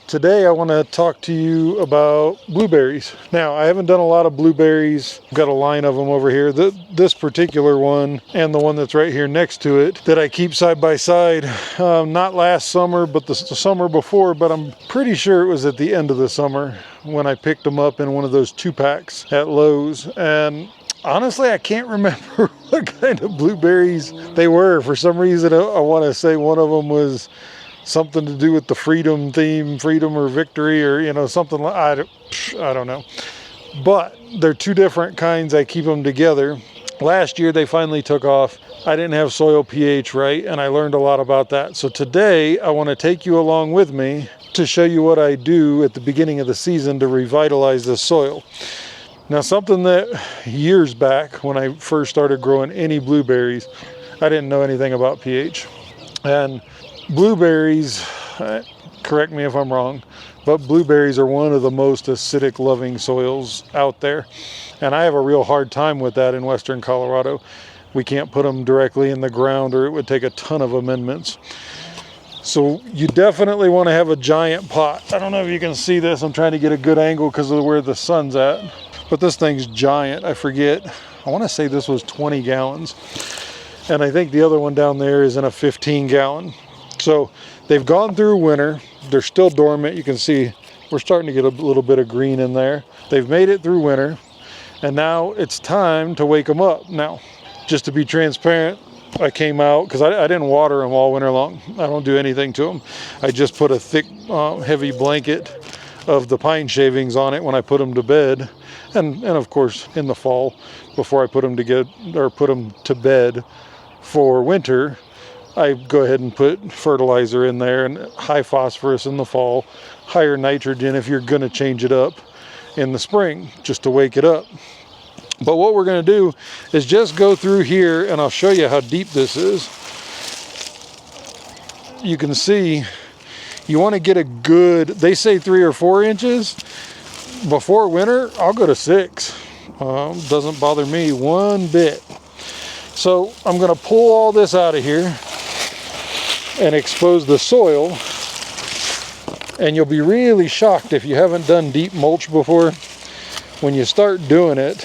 Today I want to talk to you about blueberries. Now, I haven't done a lot of blueberries. I've got a line of them over here. This particular one and the one that's right here next to it that I keep side by side, not last summer, but the summer before, but I'm pretty sure it was at the end of the summer when I picked them up in one of those 2-packs at Lowe's. And honestly, I can't remember what kind of blueberries they were. For some reason, I want to say one of them was something to do with the freedom theme, freedom or victory, or something like I don't know. But they're two different kinds. I keep them together. Last year they finally took off. I didn't have soil pH right, and I learned a lot about that. So today I want to take you along with me to show you what I do at the beginning of the season to revitalize the soil. Now, something that years back when I first started growing any blueberries, I didn't know anything about pH. And blueberries, correct me if I'm wrong, but blueberries are one of the most acidic loving soils out there. And I have a real hard time with that in western Colorado. We can't put them directly in the ground or it would take a ton of amendments. So you definitely want to have a giant pot. I don't know if you can see this. I'm trying to get a good angle because of where the sun's at. But this thing's giant. I forget. I want to say this was 20 gallons. And I think the other one down there is in a 15-gallon. So they've gone through winter. They're still dormant. You can see we're starting to get a little bit of green in there. They've made it through winter. And now it's time to wake them up. Now, just to be transparent, I came out because I didn't water them all winter long. I don't do anything to them. I just put a thick, heavy blanket of the pine shavings on it when I put them to bed. And of course, in the fall, before I put them to bed for winter, I go ahead and put fertilizer in there, and high phosphorus in the fall, higher nitrogen if you're going to change it up in the spring, just to wake it up. But what we're going to do is just go through here, and I'll show you how deep this is. You can see you want to get a good, they say 3 or 4 inches. Before winter, I'll go to 6. Doesn't bother me one bit. So I'm going to pull all this out of here and expose the soil, and you'll be really shocked if you haven't done deep mulch before. When you start doing it,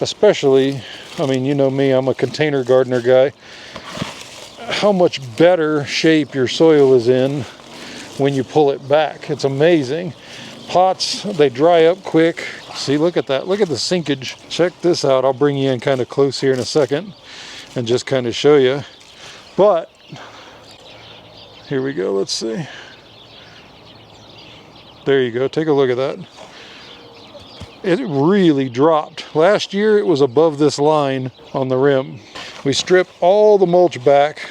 especially, I mean, you know me, I'm a container gardener guy, how much better shape your soil is in when you pull it back. It's amazing. Pots, they dry up quick. See, look at that. Look at the sinkage. Check this out. I'll bring you in kind of close here in a second and just kind of show you. But here we go. Let's see. There you go. Take a look at that. It really dropped. Last year it was above this line on the rim. We stripped all the mulch back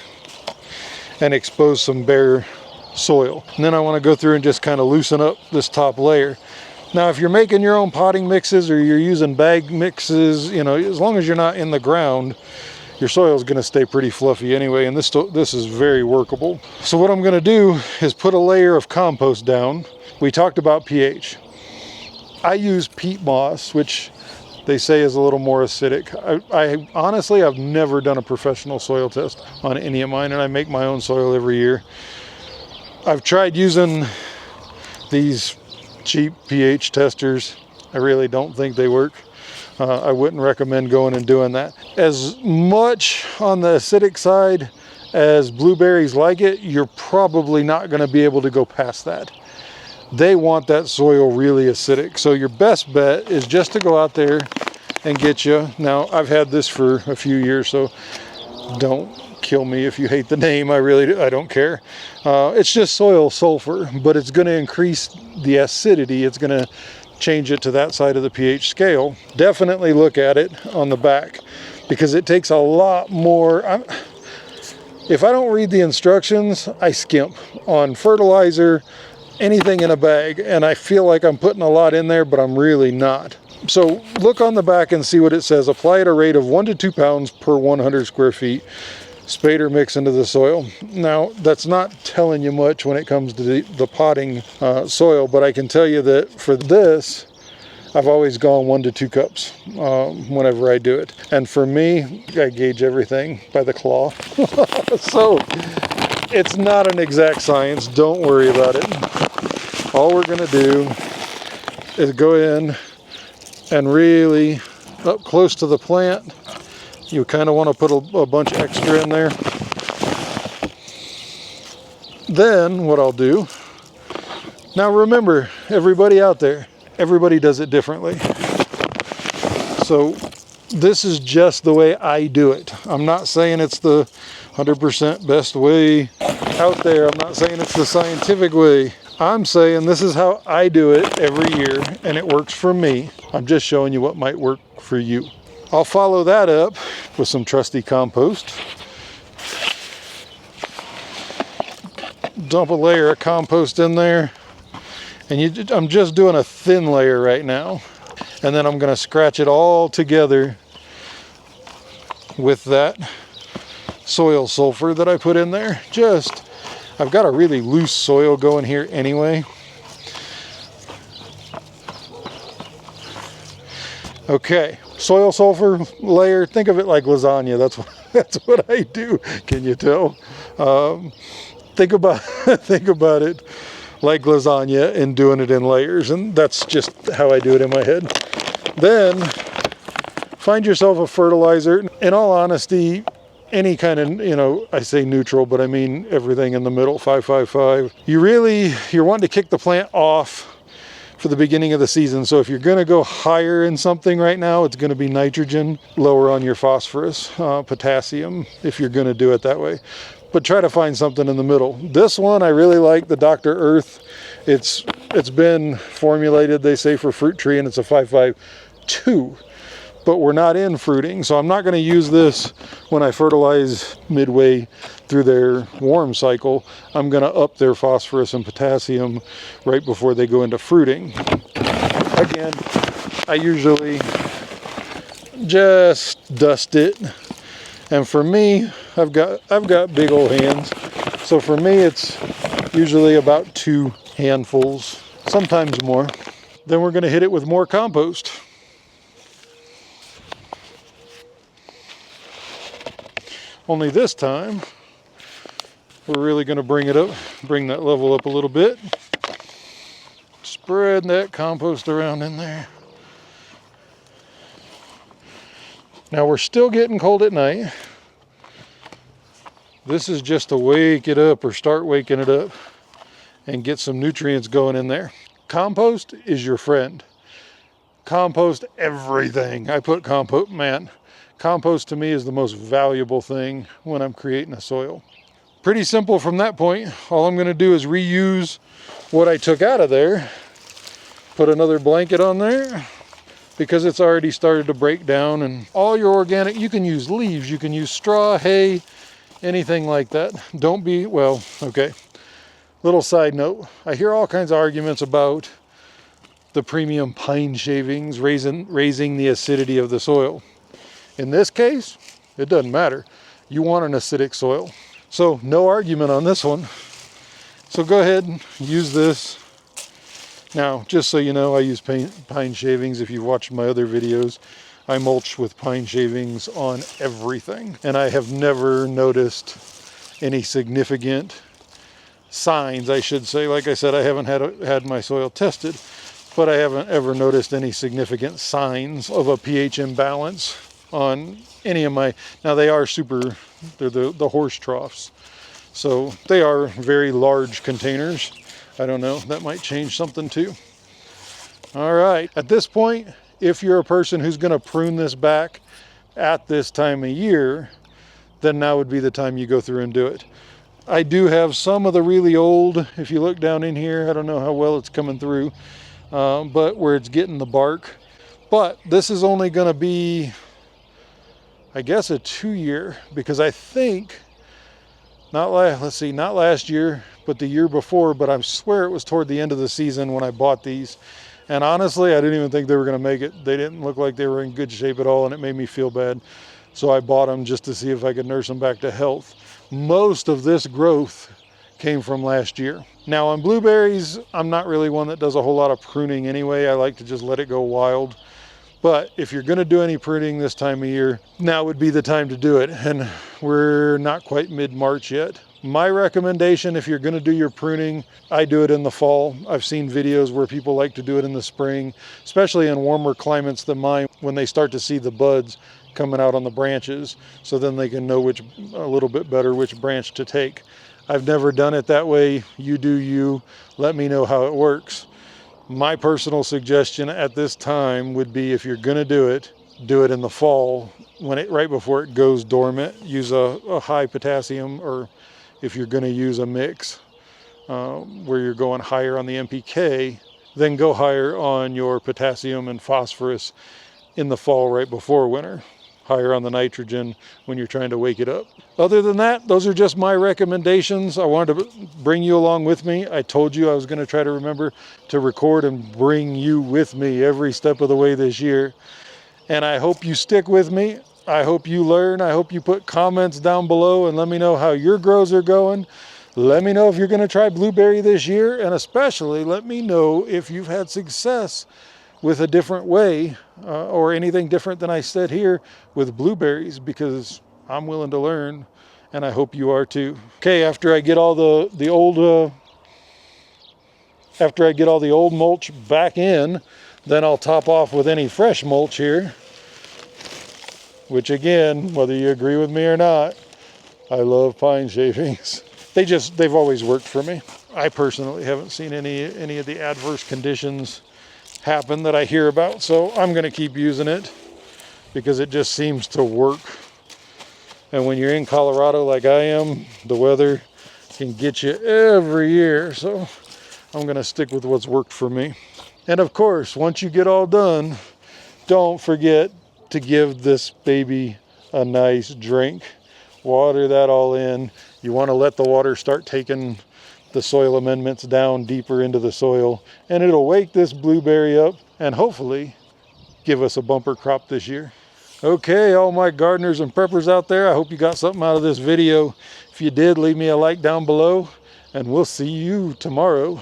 and exposed some bare soil. And then I want to go through and just kind of loosen up this top layer. Now, if you're making your own potting mixes or you're using bag mixes, as long as you're not in the ground, your soil is going to stay pretty fluffy anyway, and this is very workable. So what I'm going to do is put a layer of compost down. We talked about pH. I use peat moss, which they say is a little more acidic. I honestly, I've never done a professional soil test on any of mine, and I make my own soil every year. I've tried using these cheap pH testers. I really don't think they work. I wouldn't recommend going and doing that. As much on the acidic side as blueberries like it, you're probably not going to be able to go past that. They want that soil really acidic. So your best bet is just to go out there and get you. Now, I've had this for a few years, so don't kill me if you hate the name. I don't care. It's just soil sulfur, but it's going to increase the acidity. It's going to change it to that side of the pH scale. Definitely look at it on the back, because it takes a lot more. If I don't read the instructions, I skimp on fertilizer, anything in a bag, and I feel like I'm putting a lot in there, but I'm really not. So look on the back and see what it says. Apply at a rate of 1 to 2 pounds per 100 square feet. Spade or mix into the soil. Now, that's not telling you much when it comes to the potting soil, but I can tell you that for this, I've always gone 1 to 2 cups whenever I do it. And for me, I gauge everything by the claw. So it's not an exact science. Don't worry about it. all we're gonna do is go in and really up close to the plant. You kind of want to put a bunch extra in there. Then what I'll do, now remember, everybody out there, everybody does it differently. So this is just the way I do it. I'm not saying it's the 100% best way out there. I'm not saying it's the scientific way. I'm saying this is how I do it every year, and it works for me. I'm just showing you what might work for you. I'll follow that up with some trusty compost. Dump a layer of compost in there, and I'm just doing a thin layer right now, and then I'm going to scratch it all together with that soil sulfur that I put in there. I've got a really loose soil going here anyway. Okay, soil sulfur layer, think of it like lasagna. That's what I do. Can you tell? Think about it like lasagna and doing it in layers, and that's just how I do it in my head. Then find yourself a fertilizer. In all honesty, any kind of, I say neutral, but I mean everything in the middle, 5-5-5. You're wanting to kick the plant off for the beginning of the season. So if you're going to go higher in something right now, it's going to be nitrogen, lower on your phosphorus, potassium, if you're going to do it that way. But try to find something in the middle. This one, I really like, the Dr. Earth. It's been formulated, they say, for fruit tree, and it's a 5-5-2. But we're not in fruiting, so I'm not going to use this when I fertilize midway through their warm cycle. I'm going to up their phosphorus and potassium right before they go into fruiting. Again, I usually just dust it. And for me, I've got big old hands. So for me, it's usually about 2 handfuls, sometimes more. Then we're going to hit it with more compost. Only this time, we're really going to bring that level up a little bit. Spread that compost around in there. Now we're still getting cold at night. This is just to wake it up or start waking it up and get some nutrients going in there. Compost is your friend. Compost everything. I put compost to me is the most valuable thing when I'm creating a soil. Pretty simple from that point. All I'm going to do is reuse what I took out of there. Put another blanket on there, because it's already started to break down. And all your organic, you can use leaves, you can use straw, hay, anything like that. Okay. Little side note, I hear all kinds of arguments about the premium pine shavings raising the acidity of the soil. In this case, it doesn't matter. You want an acidic soil. So no argument on this one. So go ahead and use this. Now, just so you know, I use pine shavings. If you've watched my other videos, I mulch with pine shavings on everything. And I have never noticed any significant signs, I should say. Like I said, I haven't had my soil tested, but I haven't ever noticed any significant signs of a pH imbalance on any of my, now they are they're the horse troughs. So they are very large containers. I don't know, that might change something too. All right, at this point, if you're a person who's gonna prune this back at this time of year, then now would be the time you go through and do it. I do have some of the really old, if you look down in here, I don't know how well it's coming through, but where it's getting the bark. But this is only gonna be, I guess, a 2-year, because I think, not last year, but the year before, but I swear it was toward the end of the season when I bought these. And honestly, I didn't even think they were gonna make it. They didn't look like they were in good shape at all, and it made me feel bad. So I bought them just to see if I could nurse them back to health. Most of this growth came from last year. Now on blueberries, I'm not really one that does a whole lot of pruning anyway. I like to just let it go wild. But if you're gonna do any pruning this time of year, now would be the time to do it. And we're not quite mid-March yet. My recommendation, if you're going to do your pruning, I do it in the fall. I've seen videos where people like to do it in the spring, especially in warmer climates than mine, when they start to see the buds coming out on the branches, so then they can know a little bit better which branch to take. I've never done it that way. You do you. Let me know how it works. My personal suggestion at this time would be, if you're going to do it in the fall, right before it goes dormant. Use a high potassium, or if you're going to use a mix where you're going higher on the NPK, then go higher on your potassium and phosphorus in the fall right before winter. Higher on the nitrogen when you're trying to wake it up. Other than that, those are just my recommendations. I wanted to bring you along with me. I told you I was going to try to remember to record and bring you with me every step of the way this year. And I hope you stick with me. I hope you learn. I hope you put comments down below and let me know how your grows are going. Let me know if you're going to try blueberry this year, and especially let me know if you've had success with a different way or anything different than I said here with blueberries, because I'm willing to learn, and I hope you are too. Okay, after I get all the old mulch back in, then I'll top off with any fresh mulch here. Which again, whether you agree with me or not, I love pine shavings. They've always worked for me. I personally haven't seen any of the adverse conditions happen that I hear about, so I'm going to keep using it because it just seems to work. And when you're in Colorado like I am, the weather can get you every year, so I'm going to stick with what's worked for me. And of course, once you get all done, don't forget to give this baby a nice drink. Water that all in. You want to let the water start taking the soil amendments down deeper into the soil, and it'll wake this blueberry up and hopefully give us a bumper crop this year. Okay, all my gardeners and preppers out there, I hope you got something out of this video. If you did, leave me a like down below, and we'll see you tomorrow.